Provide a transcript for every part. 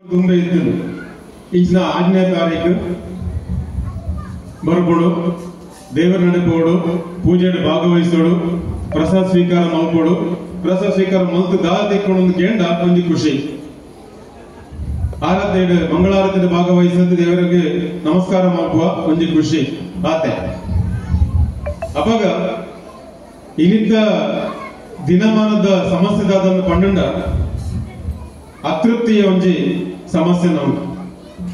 ತುಂಬೆ ಇದ್ದು ಈಚಿನ 8ನೇ ತಾರೀಕು ಬರ್ಬೋಡು ದೇವರ ನಡೆಬೋಡು ಪೂಜೆಡ್ ಭಾಗವಹಿಸೋಡು ಪ್ರಸಾದ ಸ್ವೀಕಾರ ಮಲ್ಪೋಡು ಪ್ರಸಾದ ಸ್ವೀಕಾರ ಮಲ್ತು ದಾರ ತೆಕ್ಕೊಂಡು ಕೇಂಡ ಒಂದು ಖುಷಿ ಆರಾಧನೆ ಮಂಗಳಾರತಿ ಭಾಗವಹಿಸಿದ ದೇವರಿಗೆ ನಮಸ್ಕಾರ ಮಾಡುವ ಒಂದು ಖುಷಿ ಆತೆ ಅವಾಗ ಇಲ್ಲಿದ್ದ ದಿನಮಾನದ ಸಮಸ್ಯೆದಾದನ್ನು ಪಂಡ ಅತೃಪ್ತಿಯ ಒಂಜಿ ಸಮಸ್ಯೆ ನಮ್ಗೆ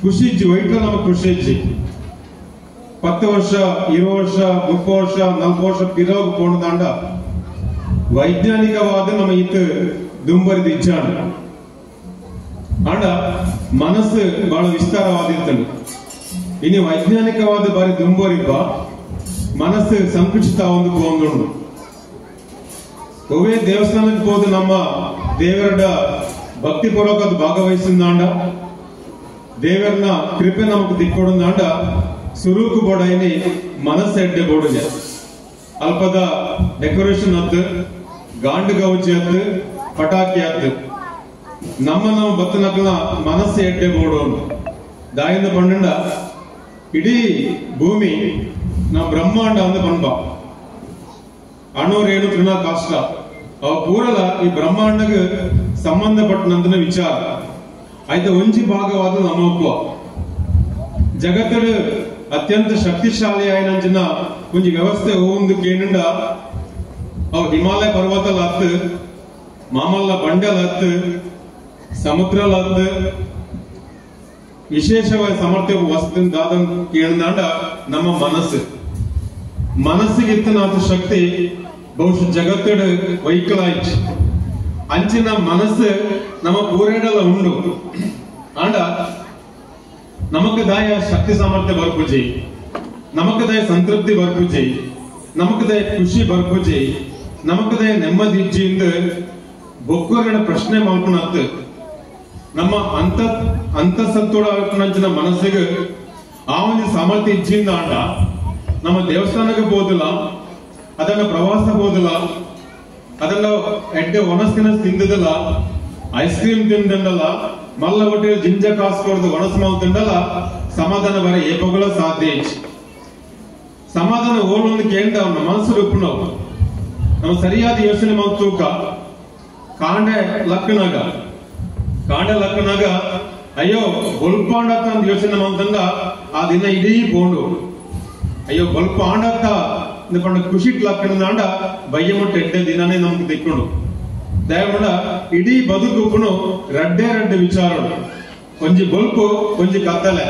ಖುಷಿ ಇಜ್ಜಿ ವೈಟ್ ನಮಗೆ ಖುಷಿ ಇಜ್ಜಿ 10 ವರ್ಷ 20 ವರ್ಷ 30 ವರ್ಷ 40 ವರ್ಷ ಪಿರೋಗ್ ಪೋಣದಾಂಡ ವೈಜ್ಞಾನಿಕವಾದ ನಮ್ಮ ಇತ್ತು ದುಂಬರಿದ ಇಚ್ಛಾಣ ಆಂಡ ಮನಸ್ಸು ಬಹಳ ವಿಸ್ತಾರವಾದಿರ್ತದೆ ಇನ್ನು ವೈಜ್ಞಾನಿಕವಾದ ಬಾರಿ ದುಂಬರಿಬ್ಬ ಮನಸ್ಸು ಸಂಕುಚಿತ ಒಂದು ಪೋಂದುಂಡು ಒವೇ ದೇವಸ್ಥಾನಕ್ಕೆ ಹೋದು ನಮ್ಮ ದೇವರ ಭಕ್ತಿ ಪೂರ್ವಕ ಭಾಗವಹಿಸಿದಾಂಡ ದೇವರನ ಕೃಪೆ ನಮಕ್ ದಿಕ್ಕೊಡಂದಾಂಡ ಸುರೂಕು ಬೋಡೈನಿ ಮನಸ್ಸು ಎಡ್ಡೆ ಬೋಡುಗೆ ಅಲ್ಪದ ಡೆಕೋರೇಷನ್ ಅತ್ತು ಗಾಂಡು ಗೌಜಿ ಅತ್ತು ಪಟಾಕಿ ಅತ್ತು ನಮ್ಮ ಬತ್ತನಕ್ಲ ಮನಸ್ಸು ಎಡ್ಡೆ ಬೋಡು ದಾಯಿಂದ ಪಂಡ ಇಡೀ ಭೂಮಿ ನಮ್ಮ ಬ್ರಹ್ಮಾಂಡ ಅಂದ ಪಂಬ ಅಣುರೇಣು ತೃಣ ಕಾಷ್ಟ ಅವ ಪೂರಲ ಈ ಬ್ರಹ್ಮಾಂಡಕ್ಕೆ ಸಂಬಂಧಪಟ್ಟಂತ ವಿಚಾರ ಆಯ್ತು ಒಂಜಿ ಭಾಗವಾದ ನಮ್ಮಪ್ಪ ಜಗತ್ತಡ ಅತ್ಯಂತ ಶಕ್ತಿಶಾಲಿ ಆಯ್ನಂಚಿನ ಒಂಜಿ ವ್ಯವಸ್ಥೆ ಒಂದು ಕೇಂದ್ರ ಅವ್ ಹಿಮಾಲಯ ಪರ್ವತಲ ಹತ್ತು ಮಾಮಲ್ಲ ಬಂಡೆಲ ಹತ್ತು ಸಮುದ್ರಲ ಹತ್ತು ವಿಶೇಷವಾದ ಸಮರ್ಥ್ಯ ವಸ್ತು ದಾದ ಕೇಂದ್ರ ನಮ್ಮ ಮನಸ್ಸಿಗಿತ್ತನಾದ ಶಕ್ತಿ ಬಹುಶಃ ಜಗತ್ತಡ ವೈಕಲ್ ಆಯ್ತು ಅಂಚಿನ ಮನಸ್ಸು ನಮ್ಮ ಪೂರೇಡಲ ಉಂಡು ಆಂಡ ನಮಕ್ ದಾಯ ಶಕ್ತಿ ಸಾಮರ್ಥ್ಯ ಬರ್ಪುಜಿ ನಮಕ್ ದಾಯ ಸಂತೃಪ್ತಿ ಬರ್ಪುಜಿ ನಮಕ್ ದಾಯ ಖುಷಿ ಬರ್ಪುಜಿ ನಮಕ್ ದಾಯ ನೆಮ್ಮದಿ ಇಜ್ಜಿಂದ ಬೊಕ್ಕರನ ಪ್ರಶ್ನೆ ಮಾಡ್ಕೊಳತ್ತು ನಮ್ಮ ಅಂತಸತ್ತೋಡ ನಂಚಿನ ಮನಸ್ಸಿಗೆ ಆ ಒಂದು ಸಾಮರ್ಥ್ಯ ಇಜ್ಜಿಂದ ಆಂಡ ನಮ್ಮ ದೇವಸ್ಥಾನಕ್ಕೆ ಹೋದಿಲ್ಲ ಅದನ್ನ ಪ್ರವಾಸ ಹೋದಿಲ್ಲ ಅದನ್ನ ಎಡ್ಡೆ ಒಣಸ್ತಿನ ತಿಂದದಲ್ಲ ಐಸ್ ಕ್ರೀಮ್ ತಿಂದಲ್ಲ ಮಲ್ಲ ಒಟ್ಟೆ ಜಿಂಜ ಕಾಸು ಕೊಡದು ಒಣಸ್ ಮಾವು ತಿಂದಲ್ಲ ಸಮಾಧಾನ ಬರ ಏಪಗಳ ಸಾಧ್ಯ ಸಮಾಧಾನ ಓಲೊಂದು ಕೇಂದ್ರ ಅವನ ಮನಸ್ಸು ರೂಪು ನಮ್ಮ ಸರಿಯಾದ ಯೋಚನೆ ಮಾವು ತೂಕ ಕಾಂಡೆ ಲಕ್ಕನಾಗ ಅಯ್ಯೋ ಬೊಲ್ಪ ಆಂಡತ್ತ ಅಂತ ಯೋಚನೆ ಮಾಡ್ತಂದ ಆ ದಿನ ಇಡೀ ಬೋಂಡು ಅಯ್ಯೋ ಬೊಲ್ಪ ಆಂಡತ್ತ ಪಂಡ ಖುಷಿ ಲಕ್ಕಣದಾಂಡ ಬಯ್ಯ ಮುಟ್ಟ ಎಡ್ಡೆ ದಿನಾನೇ ನಮ್ಗೆ ತಿಕ್ಕೊಂಡು ದಯಮಾಡ ಇಡೀ ಬದುಕು ರಡ್ಡೆ ವಿಚಾರ ಒಂಜಿ ಬಲ್ಪು ಒಂಜಿ ಕತ್ತಲೆ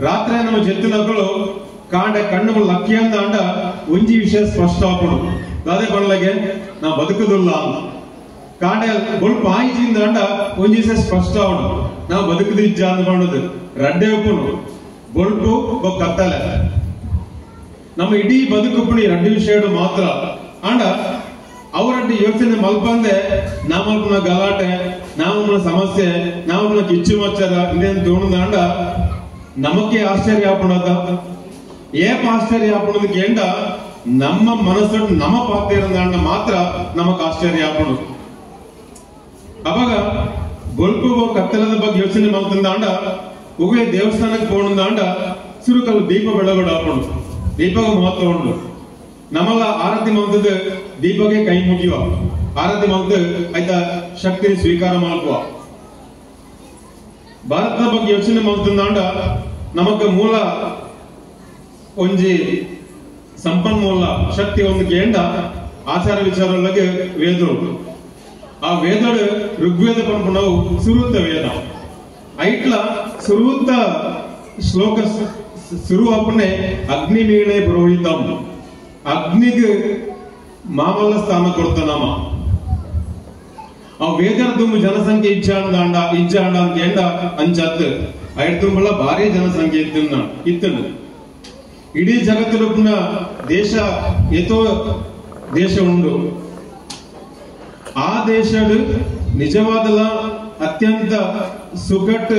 ರಾತ್ರಿ ನಮ್ಮ ಜೆತ್ತಿನಗಳು ಕಾಂಡೆ ಕಣ್ಣು ಲಕ್ಕಿ ಅಂದ ಒಂಜಿ ವಿಷಯ ಸ್ಪಷ್ಟ ಹಾಕೊಂಡು ಅದೇ ಬಣ್ಣಗೆ ನಾ ಬದುಕುದಿಲ್ಲ ಕಾಂಡೆ ಬಲ್ಪ್ ಆಯ್ಜಿಂದ ಒಂಜಿ ವಿಷಯ ಸ್ಪಷ್ಟ ಅವನು ನಾವು ಬದುಕದಿಜ್ಜ ಅಂದ್ಕೊಂಡದು ರಡ್ಡೆ ಒಪ್ಪನು ಬಲ್ಪು ಕತ್ತಲೆ ನಮ್ಮ ಇಡೀ ಬದುಕುಪ್ಪಣಿ ರಡ್ಡಿ ವಿಷಯ ಮಾತ್ರ ಆಂಡ ಅವರಡ್ಡಿ ಯೋಚನೆ ಮಲ್ಪಂದೆ ನಾಮಲ್ಪನ ಗಲಾಟೆ ನಾಮಲ್ಪನ ಸಮಸ್ಯೆ ನಾಮಲ್ಪನ ಕಿಚ್ಚು ಮಚ್ಚರ ಇನ್ನೇನು ತೋಣದಾಂಡ ನಮಕ್ಕೆ ಆಶ್ಚರ್ಯ ಆಪಣದ ಏಪ ಆಶ್ಚರ್ಯ ಆಪಣದ ಕೇಂಡ ನಮ್ಮ ಮನಸ್ಸು ನಮ್ಮ ಪಾತ್ರ ಇರಂದಾಂಡ ಮಾತ್ರ ನಮಕ್ ಆಶ್ಚರ್ಯ ಆಪಣದು ಅವಾಗ ಬೊಲ್ಪು ಕತ್ತಲದ ಬಗ್ಗೆ ಯೋಚನೆ ಮಾಡ್ತಂದಾಂಡ ಒಗ್ಗೆ ದೇವಸ್ಥಾನಕ್ಕೆ ಪೋಣದಾಂಡ ಸುರುಕಲ್ ದೀಪ ಬೆಳಗೋಡು ಆಪಣದು ದೀಪಗ ಮಹತ್ವ ಉಂಟು ನಮ್ಮಲ್ಲ ಆರತಿ ಮಂತದ ದೀಪಗೆ ಕೈ ಮುಗಿಯುವ ಆರತಿ ಮಂತ ಆಯ್ತಾ ಶಕ್ತಿ ಸ್ವೀಕಾರ ಮಾಡುವ ಭಾರತದ ಬಗ್ಗೆ ಯೋಚನೆ ಮಾಡ್ತಂದಾಂಡ ನಮಗ ಮೂಲ ಒಂಜಿ ಸಂಪನ್ಮೂಲ ಶಕ್ತಿ ಒಂದು ಕೇಂದ್ರ ಆಚಾರ ವಿಚಾರಗಳಿಗೆ ವೇದ ಉಂಟು ಆ ವೇದಡು ಋಗ್ವೇದ ಪಂಪು ನಾವು ಸುರುತ್ತ ವೇದ ಐಟ್ಲ ಸುರುತ್ತ ಶ್ಲೋಕ ಶುರುವಾಪನೆ ಅಗ್ನಿ ಮೀಳೆ ಪುರೋಹಿತಂ ಅಗ್ನಿಗೆ ಮಾಮಲ್ಲ ಸ್ಥಾನ ಕೊಡ್ತಾನಮ್ಮ ಆ ವೇದರ ತುಂಬ ಜನಸಂಖ್ಯೆ ಇಜ್ಜಾಂಡ ಅಂತ ಎಂಡ ಅಂಚತ್ ಐಡ್ ತುಂಬಲ್ಲ ಭಾರಿ ಜನಸಂಖ್ಯೆ ಇತ್ತನು ಇಡೀ ಜಗತ್ತಿನ ದೇಶ ಎತೋ ದೇಶ ಉಂಡು ಆ ದೇಶದ ನಿಜವಾದಲ್ಲ ಅತ್ಯಂತ ಸುಗಟ್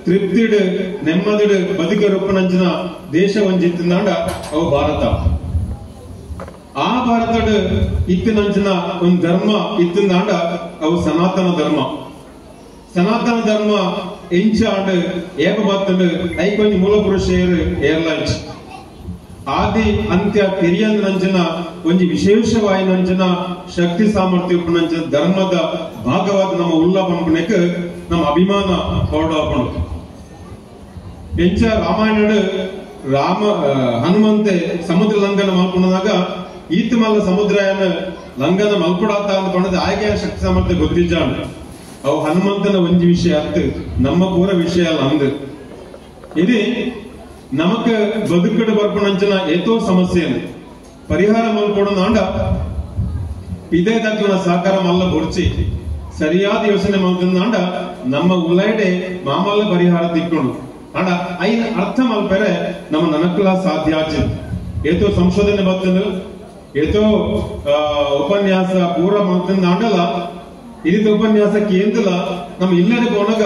ತೃಪ್ತಿಡ್ ನೆಮ್ಮದಿಡ್ ಬದುಕರೊಪ್ಪನಂಚಿನ ದೇಶ ಒಂಜಿತ್ತಂದಾಂಡ ಅವು ಭಾರತ ಆ ಭಾರತದ ಇತ್ತಿನಂಚಿನ ಒಂದು ಧರ್ಮ ಇತ್ತಂದಾಂಡ ಅವು ಸನಾತನ ಧರ್ಮ ಎಂಚಾಂಡ್ ಏಕ ಬತ್ತಂಡು ಐಕೊಂಜಿ ಮೂಲ ಪುರುಷರು ಏರ್ಲೈನ್ಸ್ ಆದಿ ಅಂತ್ಯ ತಿರಿಯಂದ ನಂಚನ ಒಂಜಿ ವಿಶೇಷವಾಯಿ ನಂಚನ ಶಕ್ತಿ ಸಾಮರ್ಥ್ಯ ನಂಚನ ಧರ್ಮದ ಭಾಗವಾದ ನಮ್ಮ ಉಲ್ಲ ಪಂಪನೆಕ್ ನಮ್ಮ ಅಭಿಮಾನ ಹೊರಡಾಪಣು ಎಂಚ ರಾಮಾಯಣ ರಾಮ ಹನುಮಂತೆ ಸಮುದ್ರ ಲಂಘನ ಮಲ್ಪುಣದಾಗ ಈತ ಮಲ್ಲ ಸಮುದ್ರಯನ ಲಂಘನ ಮಲ್ಪುಡಾತ ಅಂದ್ಕೊಂಡದ ಆಯ್ಕೆಯ ಶಕ್ತಿ ಸಾಮರ್ಥ್ಯ ಗೊತ್ತಿದ್ದಾನೆ ಅವು ಹನುಮಂತನ ಒಂಜಿ ವಿಷಯ ಅತ್ತು ನಮ್ಮ ಪೂರ ವಿಷಯ ಅಲ್ಲ ಅಂದ್ ಇದು ನಮಕ್ ಬದುಕಡು ಬರ್ಪಣಂಚನ ಏತೋ ಸಮಸ್ಯೆಯನ್ನು ಪರಿಹಾರ ಮಲ್ಪೊಡ ಆಂಡ ಇದೇ ತಕ್ಕನ ಸಹಕಾರ ಮಲ್ಲ ಬೊಡ್ಚಿ ಸರಿಯಾದ ಯೋಚನೆ ಮಲ್ತಂದಾಂಡ ನಮ್ಮ ಉಲ್ಲೈಡೆ ಮಾಮಲ್ಲ ಪರಿಹಾರ ತಿಕ್ಕೊಂಡು ಆಂಡ ಐನ ಅರ್ಥ ಮಲ್ಪೆರೆ ನಮ್ಮ ನನಕಲ ಸಾಧ್ಯ ಆಚೆ ಏತೋ ಸಂಶೋಧನೆ ಬರ್ತದೆ ಏತೋ ಉಪನ್ಯಾಸ ಪೂರ ಮಲ್ತಂದಾಂಡಲ್ಲ ಇರಿತ ಉಪನ್ಯಾಸ ಕೇಂದ್ರಲ ನಮ್ಮ ಇಲ್ಲದೆ ಕೊನಗ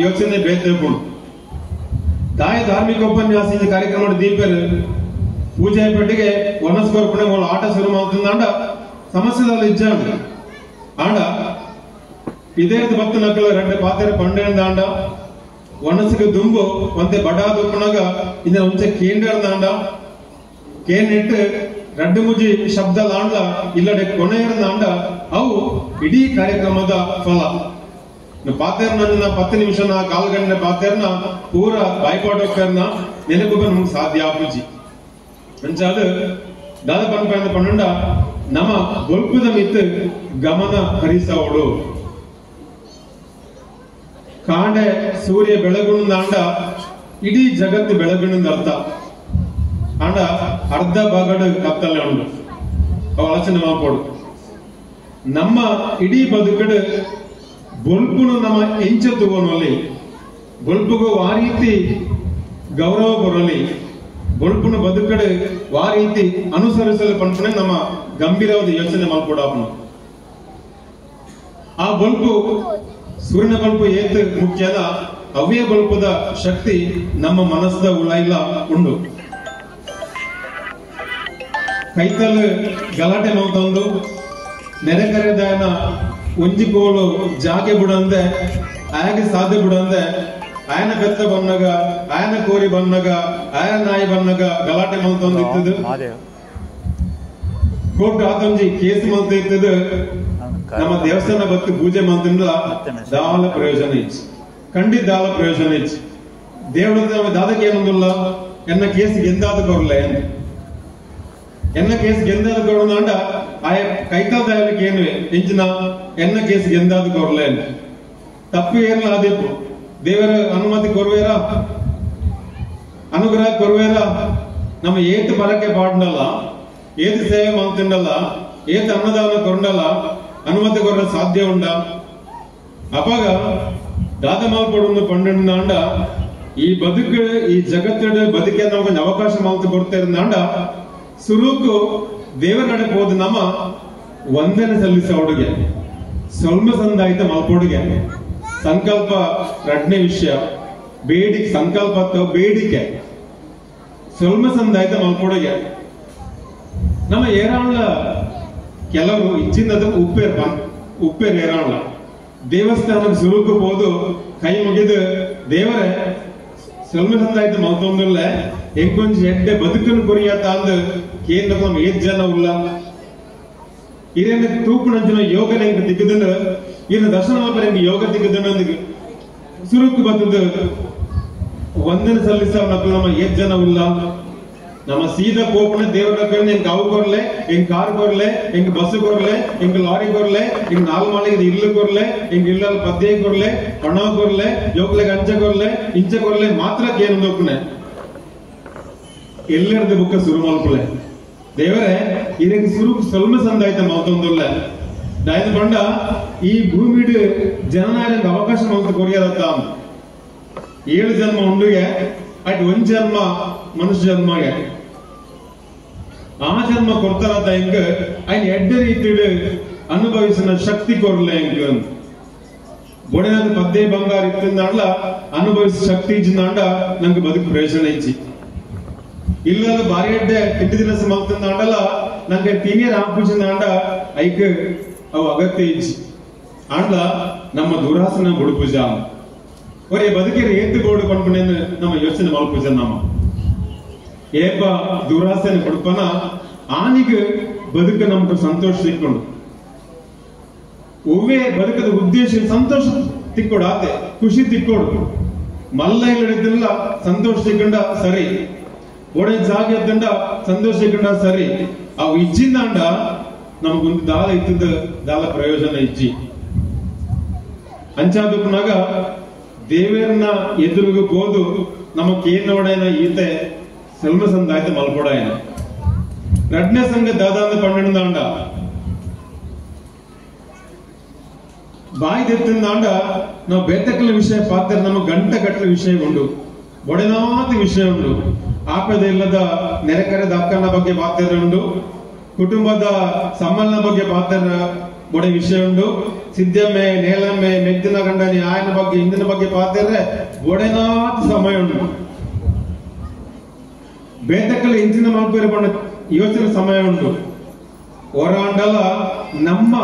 ಯೋಚನೆ ಬೇತೇಕೊಂಡು ತಾಯಿ ಧಾರ್ಮಿಕ ಉಪನ್ಯಾಸ ಕಾರ್ಯಕ್ರಮ ದೀಪರು ಪೂಜೆ ಪೆಟ್ಟಿಗೆ ವನಸ್ಕೊರ್ಪಣೆ ಆಟ ಶುರು ಮಾಡ್ತಂದಾಂಡ ಸಮಸ್ಯೆದಲ್ಲಿ ಇಜ್ಜಾಂಡ ಆಂಡ ಇದೇ ಭಕ್ತ ನಕಲ ರೆಡ್ಡ ಪಾತ್ರೆ ಪಂಡೇಂದಾಂಡ ವನಸ್ಸಿಗೆ ದುಂಬು ಒಂತೆ ಬಡಾ ದುಪ್ಪನಾಗ ಇದನ್ನ ಒಂಚೆ ಕೇಂದ್ರದಾಂಡ ಕೇನಿಟ್ಟು ರಡ್ಡು ಮುಜಿ ಶಬ್ದ ಲಾಂಡ್ಲ ಇಲ್ಲಡೆ ಕೊನೆಯರ್ದಾಂಡ ಅವು ಇಡೀ ಕಾರ್ಯಕ್ರಮದ ಫಲ ಪಾತೆರ್ನ 10 ನಿಮಿಷನ ಕಾಲ್ ಗಂಟೆ ಪಾತೆರ್ನ ಪೂರ ಬಾಯ್ಪಾಟೋಕರ್ನ ನೆನಪು ನಮ್ಗೆ ಸಾಧ್ಯ ಆಪುಜಿ ಅಂಚಾದ ದಾದ ಪನ್ಪಾಯನ ಪನ್ನಂಡ ನಮ್ಮ ಗೊಲ್ಪದ ಮಿತ್ ಗಮನ ಹರಿಸವಳು ಕಾಂಡೆ ಸೂರ್ಯ ಬೆಳಗುಣದಾಂಡ ಇಡೀ ಜಗತ್ತು ಬೆಳಗುಣದ ಅರ್ಥ ಆಂಡ ಅರ್ಧ ಭಾಗಡ ಕತ್ತಲೆ ಉಂಡು ಅವ ಆಲೋಚನೆ ಮಾಡ್ಕೊಡು ನಮ್ಮ ಇಡೀ ಬದುಕಡು ಬೊಲ್ಪುನು ನಮ್ಮ ಎಂಚ ತಗೋನಲ್ಲಿ ಬೊಲ್ಪುಗೂ ಆ ರೀತಿ ಗೌರವ ಕೊರಲಿ ಬೊಲ್ಪುನು ಬದುಕಡೆ ಆ ರೀತಿ ಅನುಸರಿಸಲು ಪಂಪನೆ ನಮ್ಮ ಗಂಭೀರವಾದ ಯೋಚನೆ ಮಾಡ್ಕೊಡಪ್ಪನು ಆ ಬಲ್ಪು ಸೂರ್ಯನ ಬಲ್ಪು ಏತ್ ಮುಖ್ಯದ ಅವೇ ಬಲ್ಪದ ಶಕ್ತಿ ನಮ್ಮ ಮನಸ್ಸದ ಉಳಾಯಿಲ್ಲ ಉಂಡು ಕೈತಲ್ ಗಲಾಟೆ ಮಾಡ್ತಂದು ನೆರೆಕರೆದಾಯನ ಒಂಜಿಕೋಳು ಜಾಗೆ ಬಿಡಂದೆ ಆಯಗೆ ಸಾಧ್ಯ ಬಿಡಂದೆ ಆಯನ ಬೆತ್ತ ಬನ್ನಗ ಆಯನ ಕೋರಿ ಬನ್ನಗ ಆಯನ ನಾಯಿ ಬನ್ನಗ ಗಲಾಟೆ ಮಾಡ್ತಂದು ಇತ್ತದು ಕೋರ್ಟ್ ಆತಂಜಿ ಕೇಸ್ ಮಾಡ್ತಾ ಇತ್ತದು ನಮ್ಮ ದೇವಸ್ಥಾನ ಬತ್ತು ಪೂಜೆ ಮಾಡ್ತಿಂದ ದಾಲ ಪ್ರಯೋಜನ ಇಚ್ಚು ಖಂಡಿತ ದಾಲ ಪ್ರಯೋಜನ ಇಚ್ಚು ದೇವರ ದಾದಕ್ಕೆ ಏನೊಂದಿಲ್ಲ ಎನ್ನ ಕೇಸ್ ಗೆಂದಾದ ಕೊರಲೆ ಎನ್ನ ಕೇಸ್ ಗೆಂದಾದ ಕೊರೋಣ ಆಯ ಕೈಕಾಲ ದಯಕ್ಕೆ ಏನು ಎಂಚಿನ ಎನ್ನ ಕೇಸ್ ಗೆಂದಾದ ಕೊರಲೆ ತಪ್ಪು ಏನಿಲ್ಲ ಆದಿತ್ತು ದೇವರ ಅನುಮತಿ ಕೊರುವೇರ ಅನುಗ್ರಹ ಕೊರುವೇರ ನಮ್ಮ ಏತ್ ಬರಕ್ಕೆ ಪಾಡ್ನಲ್ಲ ಏತ್ ಸೇವೆ ಮಾಡ್ತಿಂಡಲ್ಲ ಏತ್ ಅನ್ನದಾನ ಕೊರಂಡಲ್ಲ ಅನುಮತಿ ಕೊರ ಸಾಧ್ಯ ಉಂಡ ಅಪಾಗ ದಾದ ಮಾಲ್ಪಡು ಪಂಡ ಈ ಬದುಕು ಈ ಜಗತ್ತಡ ಬದುಕೆ ನಮಗೊಂದು ಅವಕಾಶ ಮಾಲ್ತು ಕೊಡ್ತಿರಂದಾಂಡ ಸುರುಕು ದೇವರ ನಡೆ ಹೋದ ನಮ್ಮ ವಂದನೆ ಸಲ್ಲಿಸ ಹುಡುಗೆ ಸ್ವಲ್ಪ ಸಂದಾಯಿತ ಮಲ್ಪೊಡುಗೆ ಸಂಕಲ್ಪ ರಡ್ನೇ ವಿಷಯ ಬೇಡಿಕೆ ಸಂಕಲ್ಪ ಬೇಡಿಕೆ ಸ್ವಲ್ಪ ಸಂದಾಯಿತ ಮಲ್ಪೊಡುಗೆ ನಮ್ಮ ಏರಾಳ ಕೆಲವರು ಇಚ್ಚಿಂದ ಉಪ್ಪೇರ್ ಏರಾಳ ದೇವಸ್ಥಾನಕ್ಕೆ ಸುರುಕು ಹೋದು ಕೈ ಮುಗಿದು ದೇವರೇ ಸ್ವಲ್ಪ ಸಂದಾಯಿತ ಮಲ್ತೊಂದಿಲ್ಲ ಎಂಕೊಂಚ ಎಡ್ಡೆ ಬದುಕನ್ನು ಕೊರಿಯಾತ ಅಂದ ಕೇಂದ್ರ ನಮ್ಮ 7 ಜನ ಉಲ್ಲ ಇರೇನ ತೂಪು ನಂಚಿನ ಯೋಗ ನೆಂಗೆ ತಿಕ್ಕದನ್ನ ಇನ್ನು ದರ್ಶನ ಹೆಂಗೆ ಯೋಗ ತಿಕ್ಕದನ್ನ ಸುರುಕು ಬತ್ತದ ವಂದನೆ ಸಲ್ಲಿಸ ನಮ್ಮ 7 ಜನ ಉಲ್ಲ ನಮ್ಮ ಸೀದಾ ಕೋಪನ ದೇವರ ಹೆಂಗ್ ಕಾವು ಕೊರ್ಲೆ ಹೆಂಗ್ ಕಾರ್ ಕೊರ್ಲೆ ಹೆಂಗ್ ಬಸ್ ಕೊರ್ಲೆ ಹೆಂಗ್ ಲಾರಿ ಕೊರ್ಲೆ ಹಿಂಗ್ 4 ಮಾಳಿಗೆ ಇಲ್ಲು ಕೊರ್ಲೆ ಹಿಂಗ್ ಇಲ್ಲಲ್ಲಿ ಪದ್ಯ ಕೊರ್ಲೆ ಹಣ ಕೊರ್ಲೆ ಯೋಗ್ಲೆಗೆ ಅಂಚೆ ಕೊರ್ಲೆ ಇಂಚೆ ಕೊರ್ಲೆ ಮಾತ್ರ ಏನು ನೋಕ್ನೆ ಎಲ್ಲರದ್ದು ಬುಕ್ಕ ಶುರು ಮಲ್ಪಲೆ ದೇವರೇ ಇದಕ್ಕೆ ಶುರು ಸ್ವಲ್ಪ ಸಂದಾಯ್ತ ಮತ್ತೊಂದಿಲ್ಲ ದಾಯ್ದು ಬಂಡ ಈ ಭೂಮಿಡ್ ಜನನಾಯಕ ಅವಕಾಶ ಮಲ್ತ ಕೊರಿಯದತ್ತ 7 ಜನ್ಮ ಉಂಡುಗೆ ಅಟ್ 1 ಜನ್ಮ ಮನುಷ್ಯ ಜನ್ಮಗೆ ಆ ಜನ್ಮ ಕೊಡ್ತಾರತ್ತ ಹೆಂಗ ಅಯ್ನ ಎಡ್ಡ ರೀತಿ ಅನುಭವಿಸಿನ ಶಕ್ತಿ ಕೊರ್ಲೆ ಹೆಂಗ ಬೊಡೆನಾದ ಪದ್ಯ ಬಂಗಾರ ಇತ್ತಿಂದಾಂಡ್ಲ ಅನುಭವಿಸ ಶಕ್ತಿ ಇಜ್ಜಿಂದಾಂಡ ನಂಗೆ ಬದುಕು ಪ್ರಯೋಜನ ಇಚ್ಚಿ ಇಲ್ಲದ ಬಾರಿ ಎಡ್ಡೆ ತಿಂಡಿ ದಿನಸ ಮಲ್ತಂದಾಂಡಲ್ಲ ನಂಗೆ ಟೀನಿಯರ್ ಆಪುಜಿಂದಾಂಡ ಐಕ್ ಅವು ಅಗತ್ಯ ಇಚ್ಚಿ ಆಂಡ್ಲ ನಮ್ಮ ದುರಾಸನ ಬುಡುಪುಜ ಒರೇ ಬದುಕಿನ ಏತುಗೋಡು ಕೊಂಡ್ಕೊಂಡೇನು ನಮ್ಮ ಯೋಚನೆ ಮಲ್ಪುಜ ನಮ್ಮ ಏಪ ದುರಾಸೆನ ಕೊಡ್ಪನ ಆನಿಗೆ ಬದುಕ ನಮ್ಗೆ ಸಂತೋಷ ಸಿಕ್ಕೊಂಡು ಒವ್ವೇ ಬದುಕದ ಉದ್ದೇಶ ಸಂತೋಷ ತಿಕ್ಕೊಡು ಆತೆ ಖುಷಿ ತಿಕ್ಕೊಡು ಮಲ್ಲ ಹಿಡಿದಿಲ್ಲ ಸಂತೋಷ ಸಿಕ್ಕಂಡ ಸರಿ ಒಡೆ ಜಾಗ ಎದ್ದಂಡ ಸಂತೋಷ ಸಿಕ್ಕಂಡ ಸರಿ ಅವು ಇಜ್ಜಿಂದಾಂಡ ನಮಗೊಂದು ದಾಲ ಇತ್ತದ ದಾಲ ಪ್ರಯೋಜನ ಇಜ್ಜಿ ಅಂಚಾದಕ್ಕನಾಗ ದೇವೇರನ್ನ ಎದುರುಗ ಹೋದು ನಮಗೇನೋಡೇನ ಈತೆ ಸೆಲ್ಮ ಸಂದಾಯ್ತ ಮಲ್ಕೊಡಾಯನ ರಡ್ನೆ ಸಂಘ ದಾದಾಂದ ಪಣ್ಣಂದಾಂಡ ಬಾಯಿ ತೆತ್ತಿಂದಾಂಡ ನಾವು ಬೇತಕ್ಕಲ ವಿಷಯ ಪಾತ್ರ ನಮ್ಮ ಗಂಟ ಕಟ್ಟಲ ವಿಷಯ ಉಂಡು ಒಡೆನಾದ ವಿಷಯ ಉಂಡು ಆಪದ ಇಲ್ಲದ ನೆರೆಕರೆದ ಅಕ್ಕನ ಬಗ್ಗೆ ಪಾತ್ರ ಉಂಡು ಕುಟುಂಬದ ಸಮ್ಮಲನ ಬಗ್ಗೆ ಪಾತ್ರ ಬೊಡೆ ವಿಷಯ ಉಂಡು ಸಿದ್ಧಮ್ಮೆ ನೇಲಮ್ಮೆ ಮೆದ್ದಿನ ಗಂಡನಿ ಆಯನ ಬಗ್ಗೆ ಇಂದಿನ ಬಗ್ಗೆ ಪಾತ್ರ ಒಡೆನಾದ ಸಮಯ ಉಂಟು ಬೇತಕ್ಕಲ ಇಂಚಿನ ಮಲ್ಪೇರಿ ಬಂಡ ಯೋಚನೆ ಸಮಯ ಉಂಟು ಹೊರಾಂಡಲ ನಮ್ಮ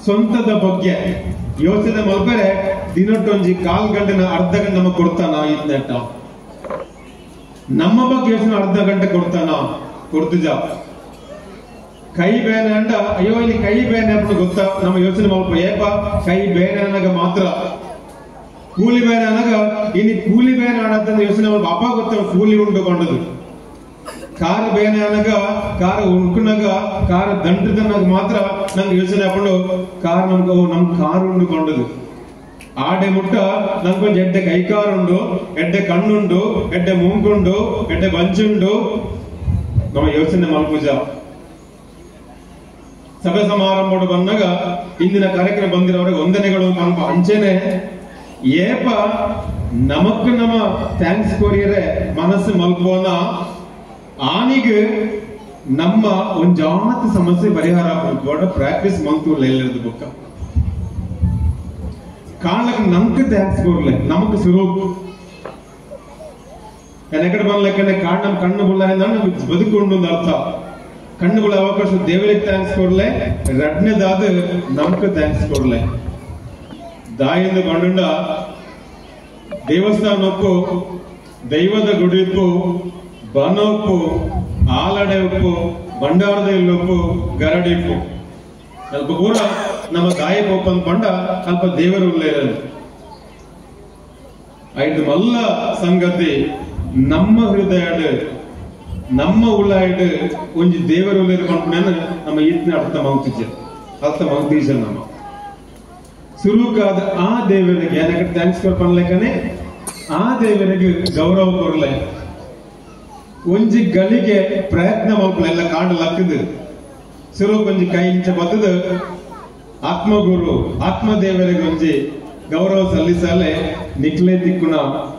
ಸ್ವಂತದ ಬಗ್ಗೆ ಯೋಚನೆ ಮಲ್ಪೇರೆ ದಿನೊಟ್ಟೊಂಜಿ ಕಾಲ್ ಗಂಟೆನ ಅರ್ಧ ಗಂಟೆ ನಮಗ್ ಕೊಡ್ತಾನ ಇದ್ನೆಟ್ಟ ನಮ್ಮ ಬಗ್ಗೆ ಯೋಚನೆ ಅರ್ಧ ಗಂಟೆ ಕೊಡ್ತಾನ ಕೊಡ್ತುಜ ಕೈ ಬೇನೆ ಅಂಡ ಅಯ್ಯೋ ಇಲ್ಲಿ ಕೈ ಬೇನೆ ಅಂತ ಗೊತ್ತಾ ನಮ್ಮ ಯೋಚನೆ ಮಲ್ಪ ಏಪ ಕೈ ಬೇನೆ ಅನ್ನಗ ಮಾತ್ರ ಕೂಲಿ ಬೇನೆ ಅನ್ನಗ ಇನ್ನು ಕೂಲಿ ಬೇನೆ ಆಡತ್ತ ಯೋಚನೆ ಮಲ್ಪ ಅಪ್ಪ ಗೊತ್ತ ಕೂಲಿ ಉಂಡುಕೊಂಡದು ಕಾರ್ ಬೇನೆ ಅನ್ನಗ ಕಾರ್ ಉಣ್ಕನಾಗ ಕಾರ್ ದಂಡದನ್ನಾಗ ಮಾತ್ರ ನಂಗೆ ಯೋಚನೆ ಹಾಕೊಂಡು ಕಾರ್ ನಮ್ ಕಾರ್ ಉಂಡುಕೊಂಡದು ಆಡೆ ಮುಟ್ಟ ನಂಗೊಂದು ಎಡ್ಡೆ ಕೈಕಾರುಂಡು ಎಡ್ಡೆ ಕಣ್ಣುಂಡು ಎಡ್ಡೆ ಮೂಗುಂಡು ಎಡ್ಡೆ ಬಂಚುಂಡು ನಮ್ಮ ಯೋಚನೆ ಮಲ್ಪುಜ ಸಭೆ ಸಮಾರಂಭ ಬಂದಾಗ ಇಂದಿನ ಕಾರ್ಯಕ್ರಮ ಬಂದಿರೋರಿಗೆ ವಂದನೆಗಳು ಸ್ವಲ್ಪ ಅಂಚೆನೆ ಏಪ ನಮಕ್ ನಮ್ಮ ಥ್ಯಾಂಕ್ಸ್ ಕೊರಿಯರೆ ಮನಸ್ಸು ಮಲ್ಪೋನ ಆನಿಗೆ ನಮ್ಮ ಒಂದು ಜಾತಿ ಸಮಸ್ಯೆ ಪರಿಹಾರ ದೊಡ್ಡ ಪ್ರಾಕ್ಟೀಸ್ ಮಂತೂರ್ಲ ಎಲ್ಲರದು ಬುಕ್ಕ ಕಾಣಕ್ಕೆ ನಮ್ಗೆ ಥ್ಯಾಂಕ್ಸ್ ಕೊರ್ಲೆ ನಮಕ್ ಶುರು ಎಕಡೆ ಬಂದ್ಲೆಕ್ಕನೆ ಕಾಣ್ ನಮ್ ಕಣ್ಣು ಬುಳ್ಳ ನಮ್ಗೆ ಬದುಕೊಂಡು ಒಂದು ಅರ್ಥ ಕಣ್ಣು ಬುಳ್ಳ ಅವಕಾಶ ದೇವರಿಗೆ ಥ್ಯಾಂಕ್ಸ್ ಕೊಡ್ಲೆ ರಡ್ನೆದಾದ ನಮ್ಗೆ ಥ್ಯಾಂಕ್ಸ್ ಕೊಡ್ಲೆ ದಾಯಿಂದ ಕೊಂಡ ದೇವಸ್ಥಾನಕ್ಕೂ ದೈವದ ಗುಡಿಪ್ಪು ಬನೊಪ್ಪು ಆಲಡೆ ಉಪ್ಪು ಬಂಡಾರದ ಇಲ್ಲೊಪ್ಪು ಗರಡಿಪ್ಪು ಸ್ವಲ್ಪ ಕೂಡ ನಮ್ಮ ದಾಯಿ ಒಪ್ಪಂದ್ ಪಂಡ ಸ್ವಲ್ಪ ದೇವರು ಉಳ್ಳೇರದು ಐದು ಮಲ್ಲ ಸಂಗತಿ ನಮ್ಮ ಹೃದಯ ನಮ್ಮ ಉಳ್ಳಾಯ್ಡು ಒಂಜಿ ದೇವರು ಉಳ್ಳೇರು ಪಂಪನೇನು ನಮ್ಮ ಈತ್ನ ಅರ್ಥ ಮೌತೀಜ ನಮ್ಮ ಸುರುಕಾದ ಆ ದೇವರಿಗೆ ಏನಕ್ಕೆ ಥ್ಯಾಂಕ್ಸ್ ಕೊಡ್ಪನ್ಲೆಕ್ಕನೆ ಆ ದೇವರಿಗೆ ಗೌರವ ಕೊಡ್ಲೆ ಒಂಜಿ ಗಳಿಗೆ ಪ್ರಯತ್ನ ಮಲ್ಪಲೆಲ್ಲ ಕಾಂಡ ಲಕ್ಕದು ಸುರು ಒಂಜಿ ಕೈ ಇಂಚ ಬತ್ತದ ಆತ್ಮಗುರು ಆತ್ಮದೇವರಿಗೆ ಒಂಜಿ ಗೌರವ ಸಲ್ಲಿಸಲೆ ನಿಕ್ಲೆ ದಿಕ್ಕುನ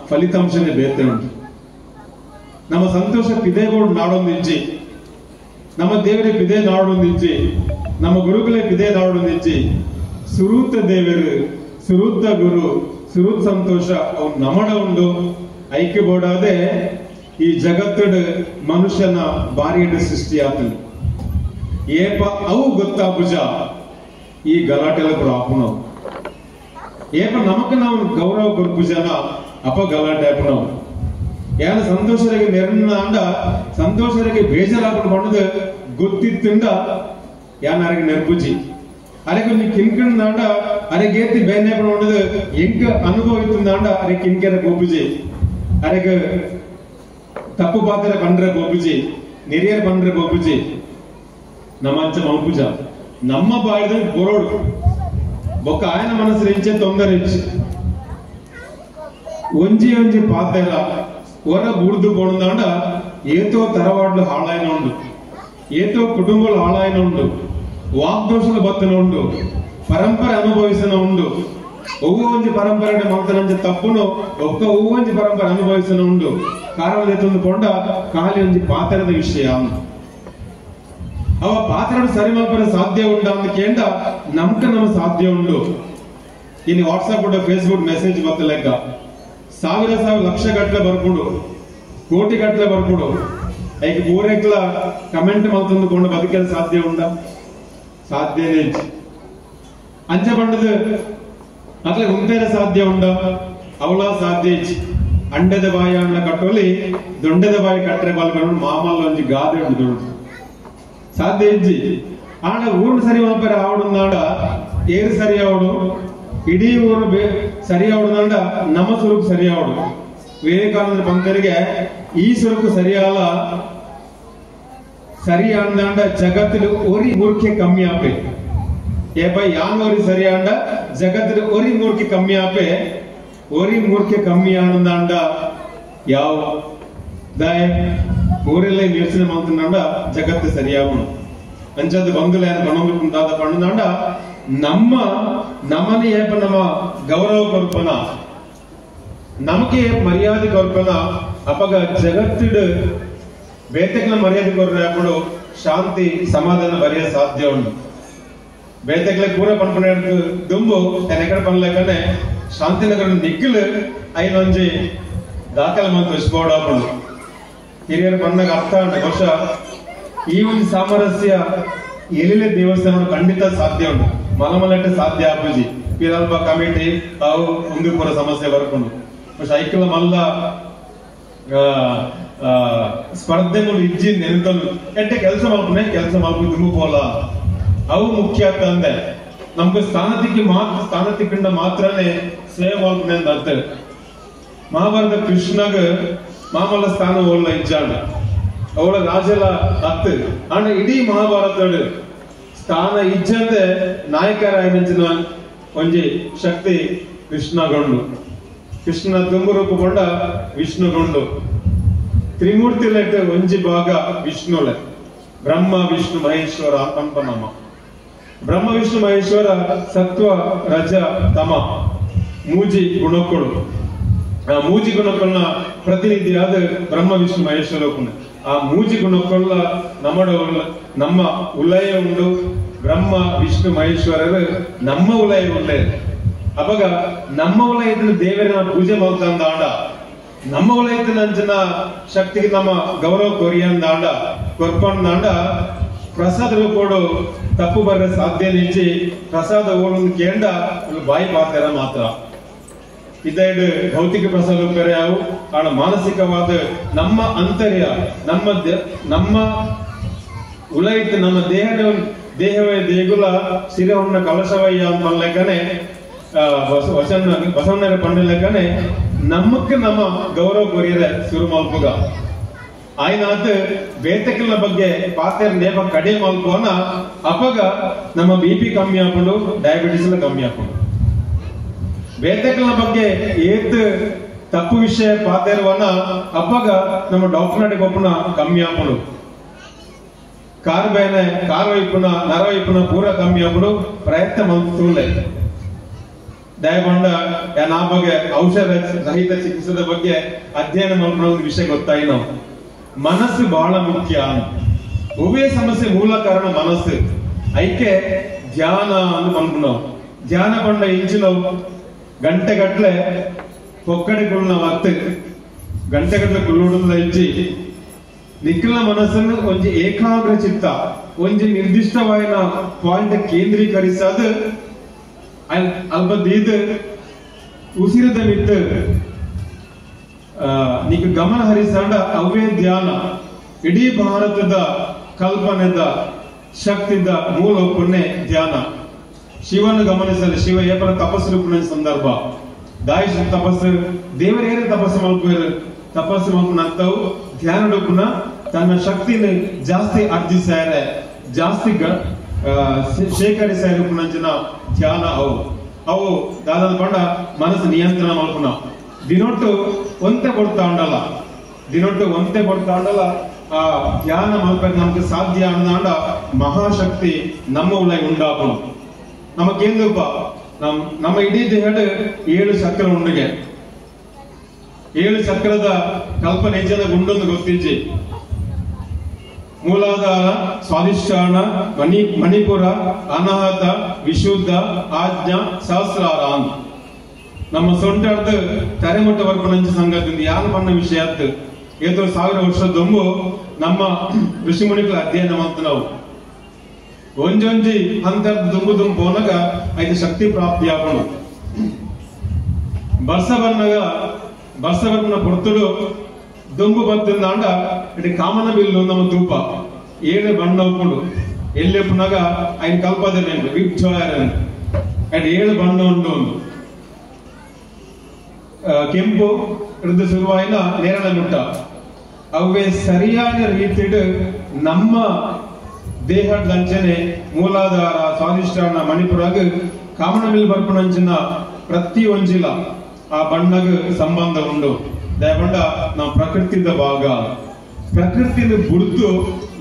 ಫಲಿತಾಂಶನೇ ಬೇತೆ ಉಂಟು ನಮ್ಮ ಸಂತೋಷ ಪಿದೆಗೋಡು ನಾಡೊಂದಿಜ್ಜಿ ನಮ್ಮ ದೇವರೇ ಪಿದೆ ನಾಡೊಂದಿಜ್ಜಿ ನಮ್ಮ ಗುರುಗಳೇ ಪಿದೆ ನಾಡೊಂದಿಜ್ಜಿ ಸುರೂತ ದೇವರು ಸುರೂತ ಗುರು ಸುರೂತ್ ಸಂತೋಷ ಅವ್ ನಮಡ ಉಂಡು ಐಕ್ಯ ಬೋಡಾದೆ ಈ ಜಗತ್ತಡ ಮನುಷ್ಯನ ಬಾರಿಯಡ ಸೃಷ್ಟಿ ಆತನು ಏಪ ಅವು ಗೊತ್ತಾಪುಜ ಈ ಗಲಾಟೆಲ್ಲ ಕೂಡ ಆಪುನವು ಏಪ ನಮಕ ನಾವು ಗೌರವ ಕೊರ್ಪುಜನ ಅಪ ಗಲಾಟೆ ಆಪುನವು ಯಾನ ಸಂತೋಷರಿಗೆ ನೆರನ ಅಂಡ ಸಂತೋಷರಿಗೆ ಬೇಜಾರಾಗ್ಬಿಟ್ಟು ಬಂಡದ ಗೊತ್ತಿತ್ತಂಡ ಯಾನಾರಿಗೆ ನೆರ್ಪುಜಿ ಅರೆಗೆ ನೀವು ಕಿನ್ಕಂಡ ಅರೆಗೆ ಏತಿ ಬೇನೆ ಪಡೋದು ಎಂಕ ಅನುಭವ ಇತ್ತಂಡ ಅರೆ ಕಿನ್ಕೆರ ಗೋಪುಜಿ ಅರೆಗೆ ತಪ್ಪು ಪಾತ್ರ ಬಂದ್ರೆ ಗೋಪುಜಿ ನೆರಿಯರ್ ಬಂದ್ರೆ ಗೋಪುಜಿ ನಮ್ಮ ಅಂಚ ಮಲ್ಪುಜ ನಮ್ಮ ಬಾಯಿದ ಬೊರೋಡು ಬೊಕ್ಕ ಆಯನ ಮನಸ್ಸು ಇಂಚೆ ತೊಂದರೆ ಇಚ್ಚಿ ಒಂಜಿ ಒಂಜಿ ಪಾತೆರ ಹೊರ ಬುಡ್ದು ಪೋಣದಾಂಡ ಏತೋ ತರವಾಡ್ಲು ಹಾಳಾಯನ ಉಂಡು ಏತೋ ಕುಟುಂಬಲು ಹಾಳಾಯನ ಉಂಡು ವಾಗ್ದೋಷದ ಬತ್ತನ ಉಂಡು ಪರಂಪರೆ ಅನುಭವಿಸನ ಉಂಡು ಒವ್ವ ಒಂಜಿ ಪರಂಪರೆ ಮಲ್ತನಂಚ ತಪ್ಪುನು ಒಕ್ಕ ಒವ್ವ ಒಂಜಿ ಪರಂಪರೆ ಅನುಭವಿಸನ ಉಂಡು ಕಾರಣ ಕೊಂಡ ಖಾಲಿ ಒಂಜಿ ಪಾತ್ರದ ವಿಷಯ ಅವ ಪಾತ್ರ ಸರಿ ಮಲ್ಪರೆ ಸಾಧ್ಯ ಉಂಡ ಅಂತ ಕೇಂಡ ನಮ್ಕ ನಮ್ಮ ಸಾಧ್ಯ ಉಂಡು ಇನ್ನು ವಾಟ್ಸಾಪ್ ಫೇಸ್ಬುಕ್ ಮೆಸೇಜ್ ಬತ್ತಲೆಕ್ಕ ಸಾವಿರ ಲಕ್ಷ ಗಟ್ಟಲೆ ಬರ್ಕೊಡು ಕೋಟಿ ಗಟ್ಟಲೆ ಬರ್ಕೊಡು ಐಕ್ ಊರೆಕ್ಲ ಕಮೆಂಟ್ ಮಲ್ತಂದುಕೊಂಡು ಬದುಕಲು ಸಾಧ್ಯ ಉಂಡ ಸಾಧ್ಯನೇ ಅಂಚ ಬಂಡದ ಅಕ್ಲೆ ಉಂಟೇರ ಸಾಧ್ಯ ಉಂಡ ಅವಳ ಸಾಧ್ಯ ಅಂಡದ ಬಾಯಿ ಅಣ್ಣ ಕಟ್ಟೋಲಿ ದೊಂಡದ ಬಾಯಿ ಕಟ್ಟರೆ ಬಾಲ್ಕೊಂಡು ಮಾಮಲ್ಲ ಒಂಜಿ ಗಾದೆ ಉಂಟು ಸಾಧ್ಯ ಇಜ್ಜಿ ಆಂಡ ಊರು ಸರಿ ಮಾಪರೆ ಆವಡುಂದಾಂಡ ಏರು ಸರಿ ಆವಡು ಇಡೀ ಊರು ಸರಿ ಆವಡುದಾಂಡ ನಮ್ಮ ಸುರುಕು ಸರಿ ಆವಡು ವಿವೇಕಾನಂದ ಪಂಕರಿಗೆ ಈ ಸುರುಕು ಸರಿಯಾಲ ಸರಿ ಅಂದಾಂಡ ಜಗತ್ತಿಲು ಒರಿ ಮೂರ್ಖೆ ಕಮ್ಮಿ ಆಪೆ ಏ ಬೈ ಯಾನ್ ಒರಿ ಸರಿ ಆಂಡ ಜಗತ್ತಿಲು ಒರಿ ಮೂರ್ಖೆ ಕಮ್ಮಿ ಆಪೆ ಒರಿ ಮೂರ್ಖೆ ಕಮ್ಮಿ ಆನಂದಾಂಡ ಯಾವ ದಾಯ ಊರೆಲ್ಲ ಯೋಚನೆ ಮಾಡ್ತಾಂಡ ಜಗತ್ತು ಸರಿಯಾಗುಣ ಅಂಚದು ಬಂಧುಲ ಪಣೊಂದಾದ ಪಣ್ಣದಾಂಡ ನಮ್ಮನೆ ಏಪ ನಮ್ಮ ಗೌರವ ಕೊರ್ಪನ ನಮಗೆ ಮರ್ಯಾದೆ ಕೊರ್ಪನ ಅಪಗ ಜಗತ್ತಿಡು ಬೇತೆಗಳ ಮರ್ಯಾದೆ ಕೊರ್ರೆ ಶಾಂತಿ ಸಮಾಧಾನ ಬರೆಯ ಸಾಧ್ಯ ಉಂಟು ಬೇತೆಗಳ ಪೂರ ಪಂಪನ ದುಂಬು ಎಕಡೆ ಪನ್ಲೆಕ್ಕನೆ ಶಾಂತಿನಗರ ನಿಕ್ಕಲು ಐನೊಂಜಿ ದಾಖಲೆ ಮಂತ್ ವಿಸ್ಬೋಡಾಪುಂಡು ಹಿರಿಯರು ಬಂದಾಗ ಅರ್ಥ ಉಂಟು ಬಹುಶಃ ಈ ಒಂದು ಸಾಮರಸ್ಯ ಎಲ್ಲಿಲೆ ದೇವಸ್ಥಾನ ಖಂಡಿತ ಸಾಧ್ಯ ಉಂಟು ಮಲಮಲಟ್ಟೆ ಸಾಧ್ಯ ಆಪುಜಿ ಪಿರಲ್ಪ ಕಮಿಟಿ ಅವು ಕುಂದುಪುರ ಸಮಸ್ಯೆ ಬರ್ಕೊಂಡು ಬಹುಶಃ ಐಕ್ಯಲ ಮಲ್ಲ ಸ್ಪರ್ಧೆಗಳು ಇಜ್ಜಿ ನೆನತಲು ಎಟ್ಟೆ ಕೆಲಸ ಮಾಡ್ಕೊಂಡು ತುಂಬ ಪೋಲ ಅವು ಮುಖ್ಯ ತಂದೆ ನಮ್ಗೆ ಸ್ಥಾನತಿಕ್ಕಿಂಡ ಮಾತ್ರನೇ ಸೇವೆ ಮಾಡ್ಕೊಂಡೆ ಅಂತ ಅರ್ಥ ಮಹಾಭಾರತ ಕೃಷ್ಣಗ ಮಾಮಲ್ಲ ಸ್ಥಾನ ಓಲ್ಲ ಇಜ್ಜಾಂಡ ಅವಳ ರಾಜಲ ಹತ್ತು ಆಂಡ ಇಡೀ ಮಹಾಭಾರತ ಸ್ಥಾನ ಇಜ್ಜಂದೆ ನಾಯಕರಾಯನ ಒಂಜಿ ಶಕ್ತಿ ಕೃಷ್ಣಗೊಂಡು ಕೃಷ್ಣ ತುಂಬು ರೂಪಗೊಂಡ ವಿಷ್ಣುಗೊಂಡು ತ್ರಿಮೂರ್ತಿ ಲೆಟ್ ಒಂಜಿ ಭಾಗ ವಿಷ್ಣುಲೆ ಬ್ರಹ್ಮ ವಿಷ್ಣು ಮಹೇಶ್ವರ ಪಂಪನಮ್ಮ ಬ್ರಹ್ಮ ವಿಷ್ಣು ಮಹೇಶ್ವರ ಸತ್ವ ರಜ ತಮ ಮೂಜಿ ಗುಣಕ್ಕಳು ಆ ಮೂಜಿ ಗುಣಕ್ಕಳನ್ನ ಪ್ರತಿನಿಧಿಯಾದ ಬ್ರಹ್ಮ ವಿಷ್ಣು ಮಹೇಶ್ವರ ಆ ಮೂಜಿ ಗುಣಕ್ಕಳ ನಮ್ಮ ಉಲಯ ಉಂಡು ಬ್ರಹ್ಮ ವಿಷ್ಣು ಮಹೇಶ್ವರರು ನಮ್ಮ ಉಲಯ ಉಂಡೆ ಅವಾಗ ನಮ್ಮ ಉಲಯದ ದೇವರ ಪೂಜೆ ಮಾಡ್ತಾಂಡ ನಮ್ಮ ಉಲಯದ ಅಂಚನ ಶಕ್ತಿಗೆ ನಮ್ಮ ಗೌರವ ಕೊರಿಯಂದಾಂಡ ಕೊರ್ಪಂದಾಂಡ ಪ್ರಸಾದ ರೂಪೋಡು ತಪ್ಪು ಬರ ಸಾಧ್ಯ ನಿಂಚಿ ಪ್ರಸಾದ ಓಡೊಂದು ಕೇಂಡ ಬಾಯಿ ಪಾತ್ರ ಮಾತ್ರ ಇದೈಡು ಭೌತಿಕ ಪ್ರಸಾದ ಬೇರೆ ಯಾವು ಆಡ ಮಾನಸಿಕವಾದ ನಮ್ಮ ಅಂತರ್ಯ ನಮ್ಮ ಉಲಯಿತ ನಮ್ಮ ದೇಹವೇ ದೇಗುಲ ಸಿರಹುಣ್ಣ ಕಲಶವಯ್ಯ ಅಂತ ಲೆಕ್ಕನೆ ಬಸವಣ್ಣರ ಪಂಡ ಲೆಕ್ಕನೆ ನಮ್ಮಕ್ಕೆ ನಮ್ಮ ಗೌರವ ಕೊರಿಯರೆ ಶುರು ಮಲ್ಪುಗ ಆಯ್ನಾತ್ ಬೇತಕಲ ಬಗ್ಗೆ ಪಾತ್ರ ನೇಪ ಕಡಿಮೆ ಮಲ್ಪೋನ ಅಪಗ ನಮ್ಮ BP ಕಮ್ಮಿ ಹಾಕೊಂಡು ಡಯಾಬಿಟಿಸ್ ಎಲ್ಲ ಕಮ್ಮಿ ಹಾಕೊಂಡು ಬೇತಕಲ ಬಗ್ಗೆ ಏತ್ ತಪ್ಪು ವಿಷಯ ಪಾತಿರುವನ ಅಪ್ಪಗ ನಮ್ಮ ಡಾಕ್ಟರ್ ಒಪ್ಪನ ಕಮ್ಮಿ ಹಾಕೊಂಡು ಕಾರ್ ವೈಪುನ ನರ ವೈಪುನ ಪೂರ ಕಮ್ಮಿ ಹಾಕೊಂಡು ಪ್ರಯತ್ನ ಮಾಡ್ತೂಲೆ ದಯಗೊಂಡ ನಾ ಬಗ್ಗೆ ಔಷಧ ರಹಿತ ಚಿಕಿತ್ಸದ ಬಗ್ಗೆ ಅಧ್ಯಯನ ಮಾಡ್ಕೊಳ್ಳೋ ಒಂದು ವಿಷಯ ಗೊತ್ತಾಯಿ ನಾವು ಮನಸ್ಸು ಬಹಳ ಮುಖ್ಯ ಒವೇ ಸಮಸ್ಯೆ ಮೂಲ ಕಾರಣ ಮನಸ್ಸು ಐಕೆ ಧ್ಯಾನ ಅಂತ ಬಂದ್ಬಿಟ್ಟು ಧ್ಯಾನ ಬಂಡ ಇಂಚಿನವು ಗಂಟೆಗಟ್ಲೆ ಪೊಕ್ಕಡಿಗಳನ್ನ ಒತ್ತು ಗಂಟೆಗಟ್ಲೆ ಕುಲ್ಲುಡುಲ್ಲ ಇಜ್ಜಿ ನಿಖಿಲ ಮನಸ್ಸನ್ನು ಒಂಜಿ ಏಕಾಗ್ರ ಚಿತ್ತ ಒಂಜಿ ನಿರ್ದಿಷ್ಟವಾದ ಪಾಯಿಂಟ್ ಕೇಂದ್ರೀಕರಿಸದು ಅಲ್ಪ ದೀದ್ ಉಸಿರದ ಮಿತ್ತು ನೀಗ ಗಮನ ಹರಿಸಂಡ ಅವೇ ಧ್ಯಾನ ಇಡೀ ಭಾರತದ ಕಲ್ಪನೆದ ಶಕ್ತಿದ ಮೂಲ ಪುಣ್ಯ ಧ್ಯಾನ ಶಿವನ ಗಮನಿಸಲು ಶಿವ ಏಪರ ತಪಸ್ಸು ರೂಪಿನ ಸಂದರ್ಭ ದಾಯಿಷ ತಪಸ್ಸು ದೇವರೇರೆ ತಪಸ್ಸು ಮಲ್ಪನಂತವು ಧ್ಯಾನ ರೂಪನ ತನ್ನ ಶಕ್ತಿನ ಜಾಸ್ತಿ ಅರ್ಜಿಸ್ಯಾರೆ ಜಾಸ್ತಿ ಶೇಖರಿಸ್ಯಾರ ರೂಪನಂಚಿನ ಧ್ಯಾನ ಅವು ದಾದಾದ ಪಂಡ ಮನಸ್ಸು ನಿಯಂತ್ರಣ ಮಲ್ಪನ ದಿನೊಟ್ಟು ಒಂತೆ ಕೊಡ್ತಾ ಉಂಡಲ್ಲ ಆ ಧ್ಯಾನ ಮಲ್ಪಕ್ಕೆ ನಮ್ಗೆ ಸಾಧ್ಯ ಅಂದಾಂಡ ಮಹಾಶಕ್ತಿ ನಮ್ಮ ಉಲೈ ಉಂಡಾಪನು ನಮಗೇಂದಪ್ಪ ನಮ್ಮ ಇಡೀ ದೇಹದ 7 ಚಕ್ರ ಉಂಡಿಗೆ 7 ಚಕ್ರದ ಕಲ್ಪನೆ ಹೆಚ್ಚಿನ ಗುಂಡೊಂದು ಗೊತ್ತಿಜ್ಜಿ ಮೂಲಾಧಾರ ಸ್ವಾಧಿಷ್ಠಾನ ಮಣಿಪುರ ಅನಾಹತ ವಿಶುದ್ಧ ಆಜ್ಞಾ ಸಹಸ್ರಾರ ಅಂತ ನಮ್ಮ ಸೊಂಟದ ತರೆಮುಟ್ಟ ವರ್ಪಣಂಚ ಸಂಘದಿಂದ ಯಾರು ಪಣ್ಣ ವಿಷಯ ಆಯ್ತು 1000 ವರ್ಷದೊಂಬು ನಮ್ಮ ಋಷಿಮುನಿಗಳ ಅಧ್ಯಯನ ಮಾಡ್ತು ನಾವು ಒಂಜೊಂಜಿ ಅಂತರ್ದ ದುಂಬು ಪೋನಗ ಐದು ಶಕ್ತಿ ಪ್ರಾಪ್ತಿ ಆಗೋಣ ಬರ್ಸವರ್ನ ಪೊರ್ತುಡು ದೊಂಬು ಬತ್ತಂದಾಂಡ ಇಟ್ಟು ಕಾಮನ ಬಿಲ್ಲು ನಮ್ಮ ತೂಪ 7 ಬಣ್ಣ ಉಪ್ಪುಂಡು ಎಲ್ಲೆ ಪುನಗ ఆయన ಕಲ್ಪದೆ ವಿಕ್ಟೋರಿಯನ್ ಅಟ್ 7 ಬಣ್ಣ ಉಂಡು ಕೆಂಪು ಇருந்து ಶುರುವಾಯಿನ ನೇರಳ ಮುಟ್ಟ ಅವೇ ಸರಿಯಾದ ರೀತಿಡ್ ನಮ್ಮ ದೇಹದ ಲಂಚನೆ ಮೂಲಾಧಾರ ಸ್ವಾದಿಷ್ಠಾನ ಮಣಿಪುರಾಗ ಕಾಮನ ಬಿಲ್ ಬರ್ಪಣಂಚಿನ ಪ್ರತಿ ಒಂಜಿಲ ಆ ಬಣ್ಣಗ ಸಂಬಂಧ ಉಂಡು ದಯಗೊಂಡ ನಾವು ಪ್ರಕೃತಿದ ಭಾಗ ಪ್ರಕೃತಿನ ಬುಡ್ದು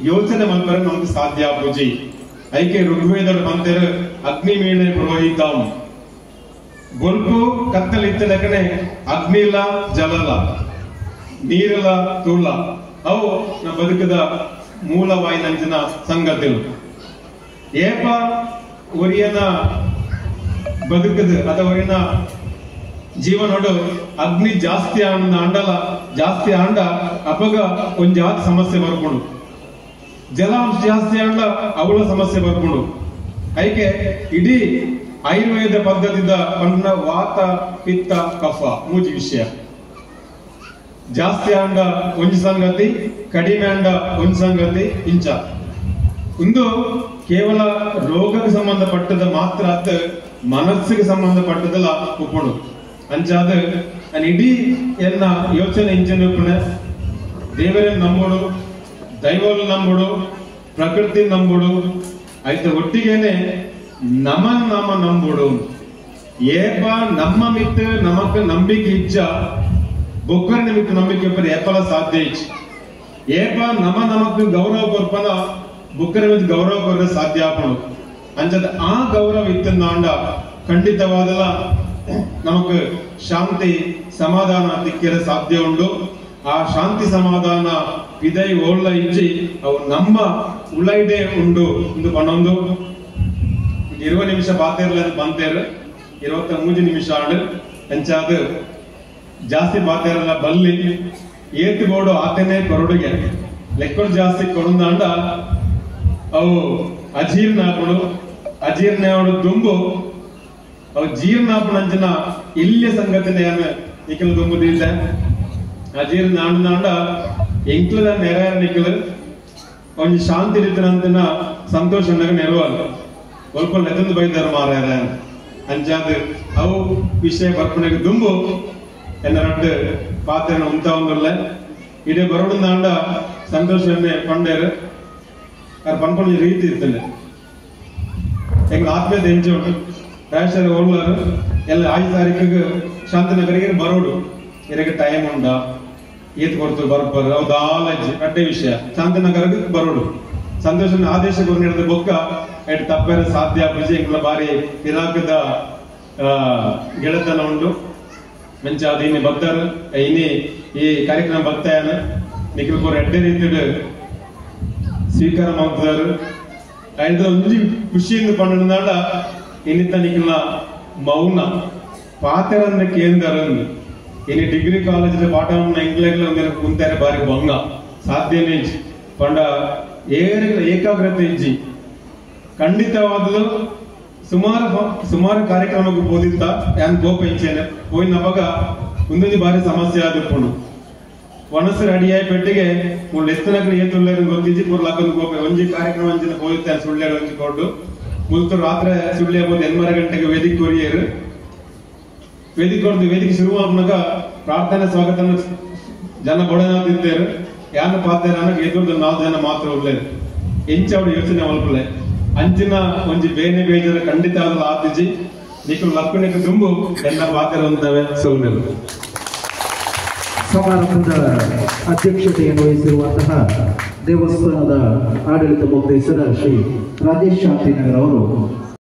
ಯೋಚನೆ ಮಾಡ್ತಾರೆ ನಮ್ಗೆ ಸಾಧ್ಯ ಪೂಜಿ ಐಕೆ ಋಗ್ವೇದ ಬಂತೇರು ಅಗ್ನಿ ಮೀಣೆ ಪುರೋಹಿತಂ ಗೊಲ್ಪು ಕತ್ತಲಿತ್ತ ಲೆಕ್ಕನೆ ಅಗ್ನಿಲ ಜಲಲ ನೀರಲ ತೂಲ ಅವು ನಮ್ಮ ಬದುಕದ ಮೂಲವಾಯಿನಂಚಿನ ಸಂಗತಿಗಳು ಏಪ ಒರಿಯನ ಬದುಕದ ಅಥವಾ ಜೀವನೋಡು ಅಗ್ನಿ ಜಾಸ್ತಿ ಅಂಡಲ ಜಾಸ್ತಿ ಆಂಡ ಅಪಗ ಒಂಜಾತ ಸಮಸ್ಯೆ ಬರ್ಕೊಂಡು ಜಲಾಂಶ ಜಾಸ್ತಿ ಆಂಡ ಅವಳ ಸಮಸ್ಯೆ ಬರ್ಕೊಂಡು ಐಕೆ ಇಡೀ ಆಯುರ್ವೇದ ಪದ್ಧತಿದ ಪಂಡ ವಾತ ಪಿತ್ತ ಕಫ ಮೂಜಿ ವಿಷಯ ಜಾಸ್ತಿ ಆಂಡ ಒಂಜಿ ಸಂಗತಿ ಕಡಿಮೆ ಆಂಡ ಒಂಜಿ ಸಂಗತಿ ಇಂಚ ಒಂದು ಕೇವಲ ರೋಗಕ್ಕೆ ಸಂಬಂಧಪಟ್ಟದ ಮಾತ್ರ ಅತ್ತ ಮನಸ್ಸಿಗೆ ಸಂಬಂಧಪಟ್ಟದಲ್ಲ ಉಪ್ಪುಡು ಅಂಚಾದ ಇಡೀ ಎನ್ನ ಯೋಚನೆ ಇಂಚನೆ ಉಪ್ಪುಣ ದೇವರನ್ನು ನಂಬೋಡು ದೈವವನ್ನು ನಂಬೋಡು ಪ್ರಕೃತಿ ನಂಬೋಡು ಆಯ್ತು ಒಟ್ಟಿಗೆನೆ ನಮನ್ ನಾಮ ನಂಬೋಡು ಏಪ ನಮ್ಮ ಮಿತ್ ನಮಕ್ ನಂಬಿಕೆ ಇಚ್ಚ ಬೊಕ್ಕರ ನಿಮಿತ್ತ ನಂಬಿಕೆ ಪರ ಏಪಲ ಸಾಧ್ಯ ಇಚ್ಚ ಏಪ ನಮಕ್ ಗೌರವ ಕೊರ್ಪನ ಬುಕ್ಕರ ಮಿತ್ ಗೌರವ ಕೊರ ಸಾಧ್ಯ ಆಪಣು ಅಂಚದ ಆ ಗೌರವ ಇತ್ತಂದಾಂಡ ಖಂಡಿತವಾದಲ್ಲ ನಮಕ್ ಶಾಂತಿ ಸಮಾಧಾನ ತಿಕ್ಕಿರ ಸಾಧ್ಯ ಉಂಡು ಆ ಶಾಂತಿ ಸಮಾಧಾನ ವಿದೈ ಓಳ್ಳ ಇಜ್ಜಿ ಅವು ನಮ್ಮ ಉಳೈಡೆ ಉಂಡು ಇಂದು ಪನ್ನೊಂದು 20 ನಿಮಿಷ ಬಾತೇರ್ಲ ಬಂತೇರು 23 ನಿಮಿಷ ಆಡು ಅಂಚಾದ ಜಾಸ್ತಿ ಬಾತೇರಲ್ಲ ಬಲ್ಲಿ ಏತು ಬೋಡು ಆತನೇ ಕೊರಡುಗೆ ಲೆಕ್ಕರು ಜಾಸ್ತಿ ಕೊಡುಂದಾಂಡ ಅವು ಅಜೀರ್ಣ ಹಾಕೊಂಡು ಅಜೀರ್ಣ ದುಂಬು ಅವು ಜೀರ್ಣಾಪಣಂಚಿನ ಇಲ್ಲಿಯ ಸಂಗತಿನ ನಿಖಲ್ ದುಂಬುದಿಲ್ಲ ಅಜೀರ್ಣ ಆಂಡ ಎಂಕ್ಲದ ನೆರ ನಿಖಲ್ ಒಂಜಿ ಶಾಂತಿ ರೀತಿನಂತಿನ ಸಂತೋಷ ನೆರವಲ್ಲ ಸ್ವಲ್ಪ ನೆತಂದು ಬೈದಾರ ಮಾರ್ಯಾರ ಅಂಚಾದ ಅವು ವಿಷಯ ಬರ್ಪಣೆಗೆ ದುಂಬು ಎನ್ನರಟ್ಟು ಪಾತ್ರೆನ ಉಂಟಾವಂಗಲ್ಲ ಇಡೀ ಬರೋಡಂದಾಂಡ ಸಂತೋಷವನ್ನೇ ಪಂಡೇರು ಅದು ಪನ್ಕೊಂಡ ರೀತಿ ಇರ್ತದೆ ಎಂಗ್ ಆತ್ಮೀಯತೆ ಹೆಂಚು ಉಂಟು ರಾಜೇಶ್ವರ ಓಡ್ಲಾರು ಎಲ್ಲ 5 ತಾರೀಕಿಗೆ ಶಾಂತಿನಗರಿಗೆ ಬರೋಡು ಇದಕ್ಕೆ ಟೈಮ್ ಉಂಡ ಈತ್ ಕೊಡ್ತು ಬರ್ಬಾರು ಅವ್ದು ಆಲಜ್ಜಿ ಅಡ್ಡೆ ವಿಷಯ ಶಾಂತಿನಗರಕ್ಕೆ ಬರೋಡು ಸಂತೋಷನ ಆದೇಶಕ್ಕೆ ಹಿಡಿದ ಬೊಕ್ಕ ಎಡ್ ತಪ್ಪೇರ ಸಾಧ್ಯ ಪೂಜೆ ಎಂಗ್ಲ ಬಾರಿ ಇರಾಕದ ಗೆಳತನ ಉಂಡು ಮೆಂಚ ಅದು ಇನ್ನಿ ಭಕ್ತರು ಇನ್ನಿ ಈ ಕಾರ್ಯಕ್ರಮ ಭಕ್ತಾಯನ ನಿಖಿಲ್ ಪೂರ ಎಡ್ಡೆ ರೀತಿಯ ಸ್ವೀಕಾರ ಮಾಡ್ತಾರೆ ಐದು ಒಂಜಿ ಖುಷಿಯಿಂದ ಪಂಡ ಇನ್ನಿತ್ತ ನಿಖಿಲ್ನ ಮೌನ ಪಾತೆರಂದ ಕೇಂದ್ರಂದು ಇನ್ನು ಡಿಗ್ರಿ ಕಾಲೇಜ್ ಪಾಠ ಎಂಗ್ಲೆಗ್ಲ ಕುಂತಾರೆ ಬಾರಿ ಭಂಗ ಸಾಧ್ಯನೇ ಪಂಡ ಏಕಾಗ್ರತೆ ಇಜ್ಜಿ ಖಂಡಿತವಾದಲು ಸುಮಾರು ಕಾರ್ಯಕ್ರಮಕ್ಕೆ ಹೋದಿತ್ತ ಯಾನ್ ಕೋಪ ಇಂಚೇನೆ ಹೋಯ್ನ ಅವಾಗ ಒಂದೊಂದು ಬಾರಿ ಸಮಸ್ಯೆ ಆದಿಪ್ಪುಂಡು ಒಣಸು ರೆಡಿಯಾಗಿ ಪೆಟ್ಟಿಗೆ ಎತ್ತನಕ್ಕೆ ಏತುಳ್ಳೇರು ಗೊತ್ತಿಜ್ಜಿ ಪೂರ್ಲಾಕೊಂದು ಕೋಪ ಒಂಜಿ ಕಾರ್ಯಕ್ರಮ ಅಂಚಿನ ಹೋಯ್ತಾ ಸುಳ್ಳ್ಯಾರು ಹಂಚಿಕೊಂಡು ಮುಲ್ತು ರಾತ್ರಿ ಸುಳ್ಳೆ ಬೋದು 8:30 ಗಂಟೆಗೆ ವೇದಿಕೆ ಕೊರಿಯರು ವೇದಿಕೆ ಕೊಡ್ದು ವೇದಿಕೆ ಶುರು ಮಾಡ್ನಾಗ ಪ್ರಾರ್ಥನೆ ಸ್ವಾಗತನ ಜನ ಬೊಡನಾದಿದ್ದೇರು ಯಾನ ಪಾತ್ರ ಎದುರ್ದು 4 ಜನ ಮಾತ್ರ ಉಳ್ಳೇರು ಎಂಚ ಅವಳು ಯೋಚನೆ ಮಲ್ಪಲೆ ಅಂಚಿನ ಒಂಜಿ ಬೇನೆ ಬೇಜಾರ ಖಂಡಿತ ಆದ ಆತಿಜಿ ನಿಖಿಲ್ ಲಕ್ಕಣಿಗೆ ತುಂಬು ಎಲ್ಲ ಪಾತ್ರ ಅಂತವೆ ಸೌಮ್ಯರು ಸಮಾರಂಭದ ಅಧ್ಯಕ್ಷತೆಯನ್ನು ವಹಿಸಿರುವಂತಹ ದೇವಸ್ಥಾನದ ಆಡಳಿತ ಮುಖ್ಯಸ್ಥರ ಶ್ರೀ ರಾಜೇಶ್ ಶಾಂತಿನಗರ್ ಅವರು